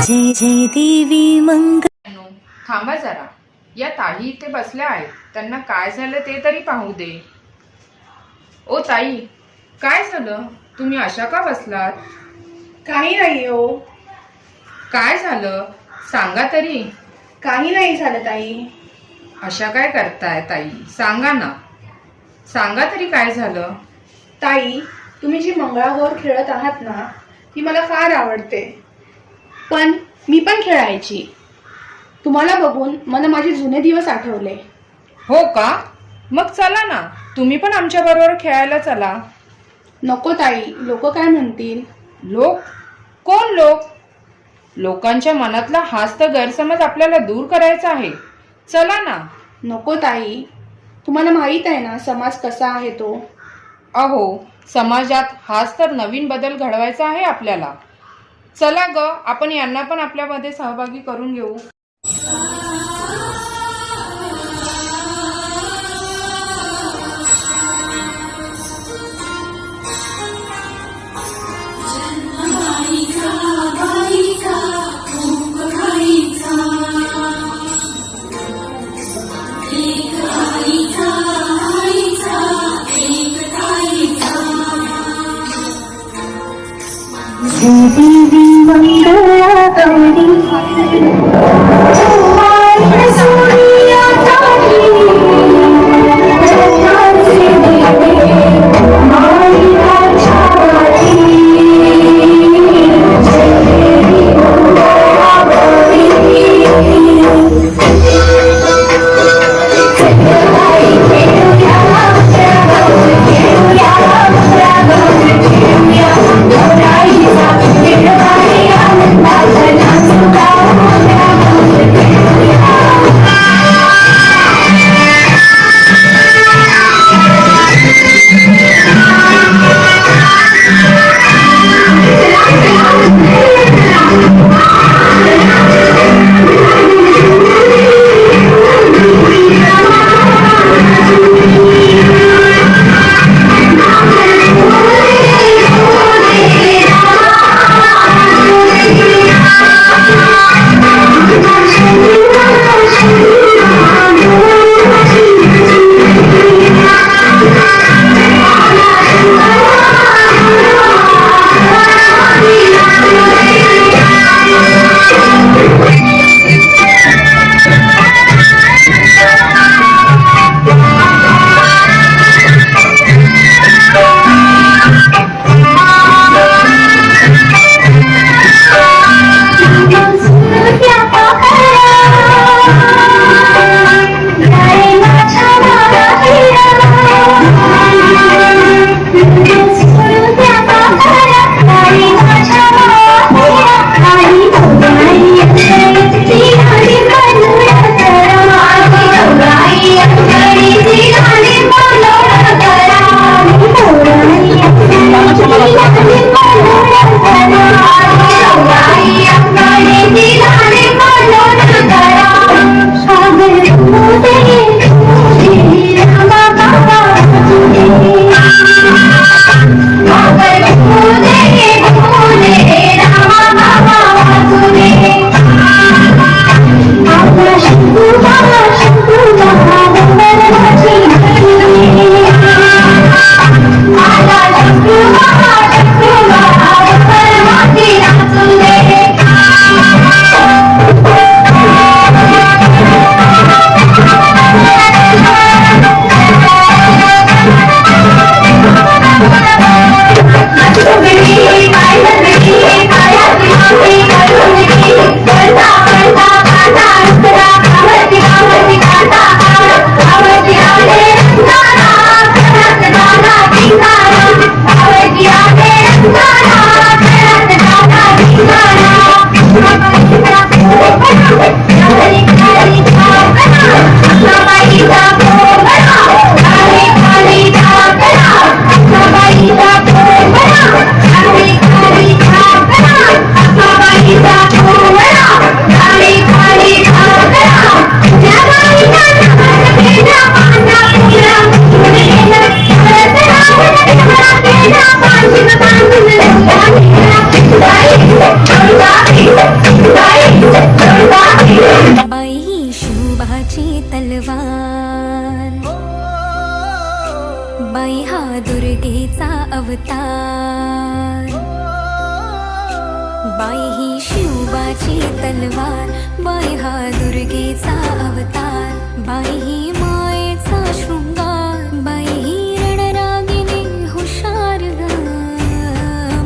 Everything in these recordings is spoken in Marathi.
जय जय देवी मंगल. थांबा जरा, या ताई इथे बसल्या आहेत, त्यांना काय झालं ते तरी पाहू दे. ओ ताई, काय झालं? तुम्ही अशा का बसलात? काही नाही हो. काय झालं सांगा तरी. काही नाही झालं ताई. अशा काय करताय ताई, सांगा ना, सांगा तरी काय झालं. ताई, तुम्ही जी मंगळागौर खेळत आहात ना, ती मला फार आवडते. पण मी पण खेळायची. तुम्हाला बघून मला माझे जुने दिवस आठवले. हो का? मग चला ना, तुम्ही पण आमच्या बरोबर खेळायला चला. नको ताई, लोक काय म्हणतील? लोक? कोण लोक? लोकांच्या मनातला हाच तर गैरसमज आपल्याला दूर करायचा आहे. चला ना. नको ताई, तुम्हाला माहित आहे ना समाज कसा आहे तो. अहो, समाजात हाच तर नवीन बदल घडवायचा आहे आपल्याला. चला ग, आपण यांना पण आपल्यामध्ये सहभागी करून घेऊ. देवी मंगला गौरी बाई ही शिवबाची तलवार, बाई हा दुर्गेचा अवतार, बाई ही मायेचा शृंगार, बाई ही रणरागिणी हुशार ग,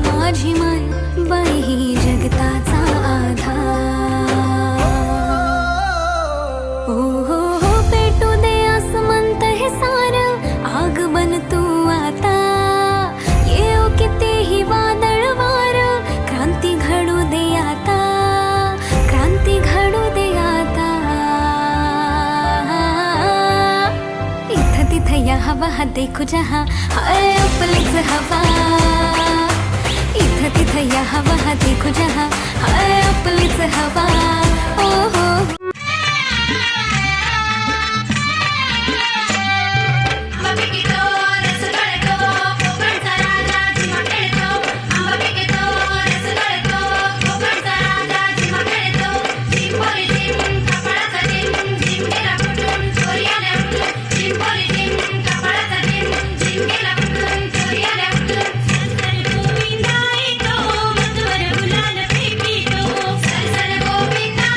माझी माय बाई ही जगताचा आधार. ओ हो हो पेटू दे आसमंत हे सार, आग बन तू आता, येऊ कितीही वादळ वार, क्रांती घडू दे आता, क्रांती घडू दे आता. इथं तिथं या हवा हा देखो जहा, हाय आपलीच हवा. इथं तिथं या हवा हा देखो जहा, हाय आपलीच हवा. ओ हो गोविंदा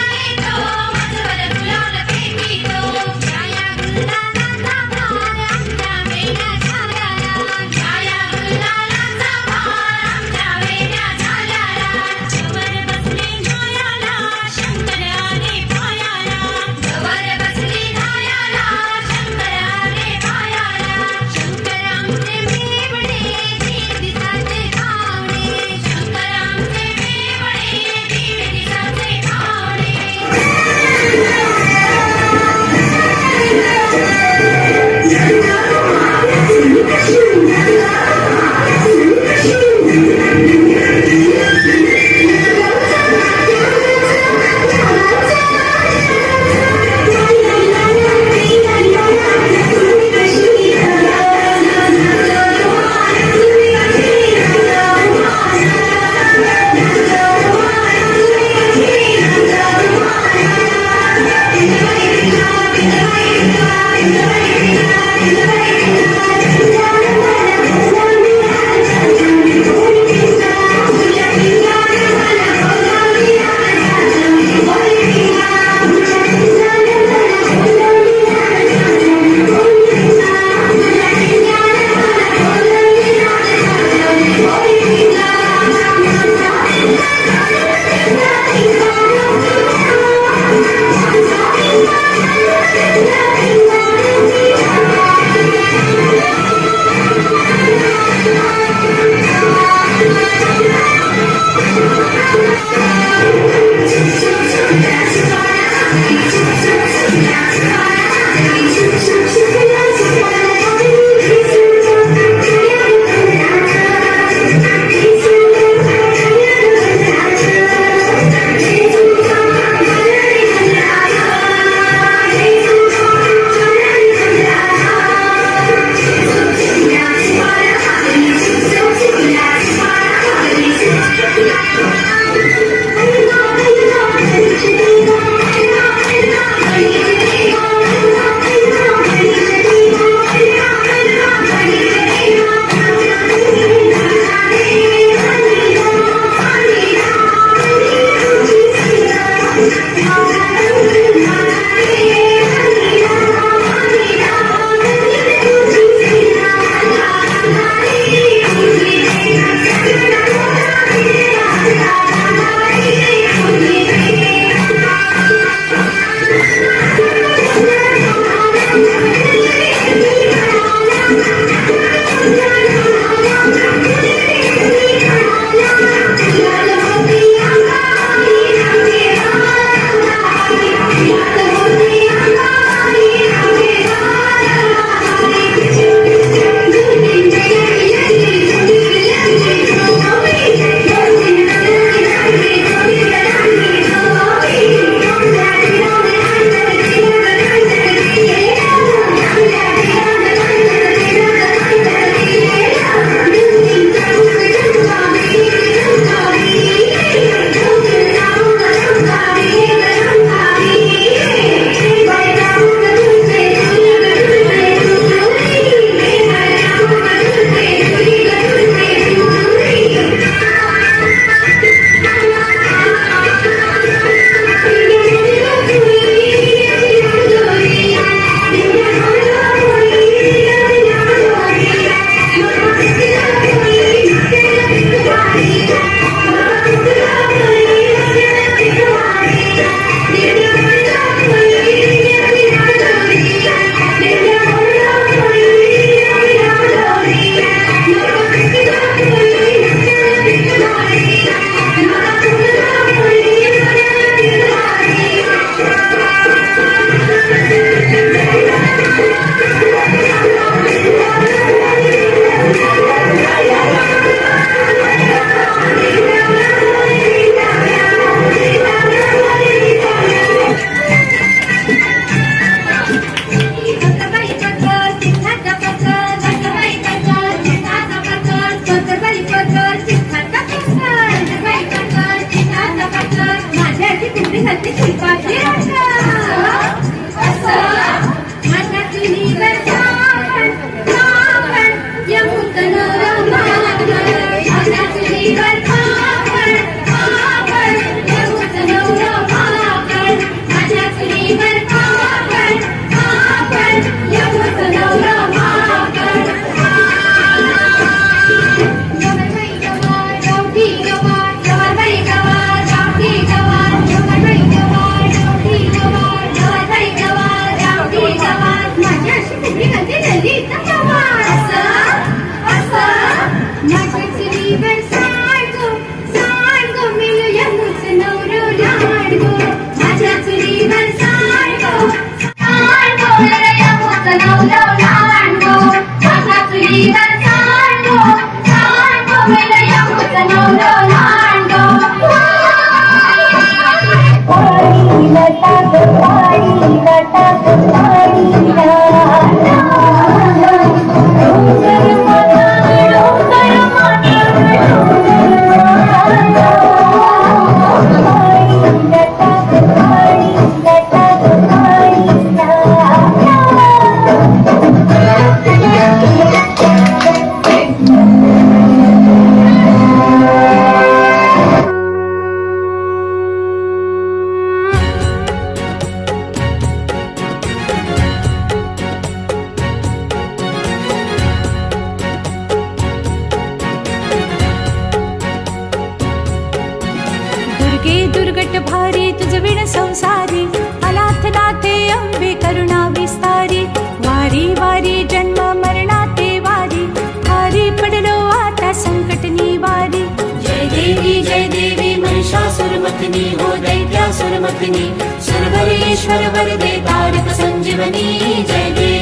दुर्गे दुर्गट भारी तुझ विण संसारी अनाथ नाथे अंबे करुणा विस्तारी वारी वारी जन्म मरणाते वारी हारी पडलो आता संकट निवारी जय देवी महिषासुरमर्दिनी हो दैत्यासुरमर्दिनी सुरवरेश्वर वरदे तारक संजीवनी जय देवी